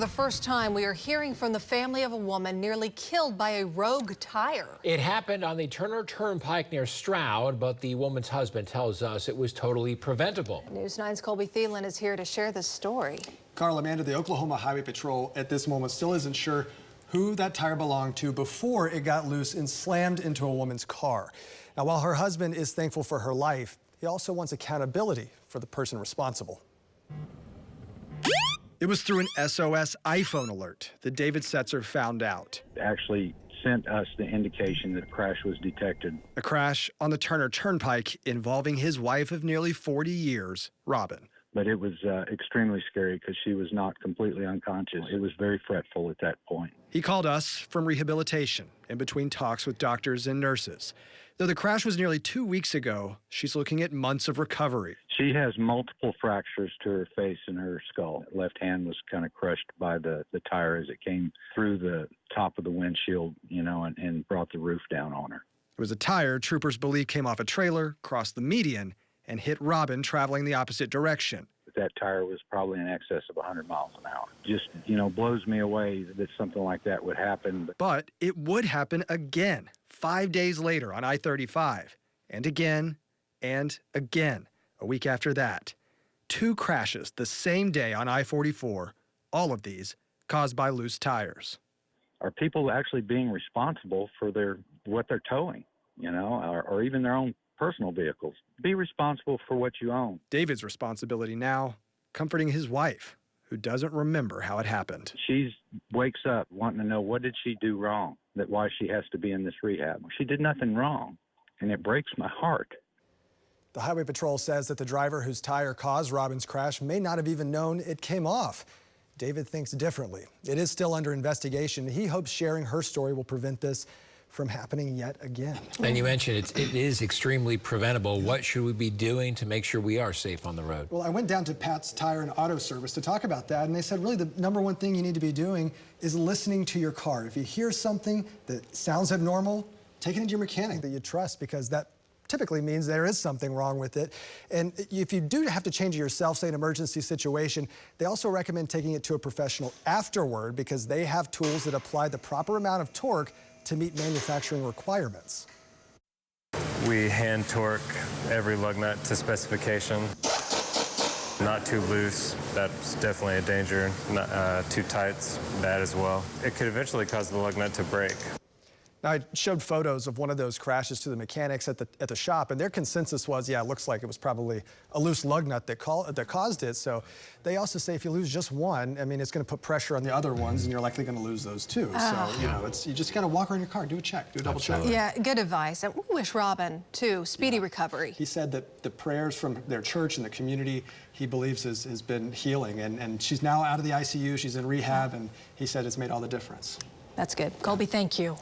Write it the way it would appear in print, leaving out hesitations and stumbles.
The first time we are hearing from the family of a woman nearly killed by a rogue tire. It happened on the Turner Turnpike near Stroud, but the woman's husband tells us it was totally preventable. News 9's Colby Thielen is here to share this story. Carl, Amanda, the Oklahoma Highway Patrol at this moment still isn't sure who that tire belonged to before it got loose and slammed into a woman's car. Now, while her husband is thankful for her life, he also wants accountability for the person responsible. It was through an SOS iPhone alert that David Setzer found out. Actually sent us the indication that a crash was detected. A crash on the Turner Turnpike involving his wife of nearly 40 years, Robin. But it was extremely scary because she was not completely unconscious. It was very fretful at that point. He called us from rehabilitation in between talks with doctors and nurses. Though the crash was nearly 2 weeks ago, she's looking at months of recovery. She has multiple fractures to her face and her skull. Left hand was kind of crushed by the tire as it came through the top of the windshield, and brought the roof down on her. It was a tire troopers believe came off a trailer, crossed the median, and hit Robin traveling the opposite direction. That tire was probably in excess of 100 miles an hour. Just, blows me away that something like that would happen. But it would happen again 5 days later on I-35, and again, a week after that. 2 crashes the same day on I-44, all of these caused by loose tires. Are people actually being responsible for what they're towing, or even their own personal vehicles? Be responsible for what you own. David's responsibility now, comforting his wife, who doesn't remember how it happened. She wakes up wanting to know, what did she do wrong, why she has to be in this rehab? She did nothing wrong, and it breaks my heart. The Highway Patrol says that the driver whose tire caused Robin's crash may not have even known it came off. David thinks differently. It is still under investigation. He hopes sharing her story will prevent this from happening yet again. And you mentioned it is extremely preventable. What should we be doing to make sure we are safe on the road? Well, I went down to Pat's Tire and Auto Service to talk about that, and they said really the number one thing you need to be doing is listening to your car. If you hear something that sounds abnormal, take it into your mechanic that you trust, because that typically means there is something wrong with it. And if you do have to change it yourself, say an emergency situation, they also recommend taking it to a professional afterward, because they have tools that apply the proper amount of torque to meet manufacturing requirements. We hand torque every lug nut to specification. Not too loose, that's definitely a danger. Not too tight's bad as well. It could eventually cause the lug nut to break. Now, I showed photos of one of those crashes to the mechanics at the shop, and their consensus was, yeah, it looks like it was probably a loose lug nut that caused it. So they also say if you lose just one, I mean, it's going to put pressure on the other ones, and you're likely going to lose those too. So, you just got to walk around your car, do a check, do a double check. Yeah, good advice. And we wish Robin, too, speedy recovery. He said that the prayers from their church and the community, he believes has been healing. And she's now out of the ICU, she's in rehab, and he said it's made all the difference. That's good. Colby, thank you.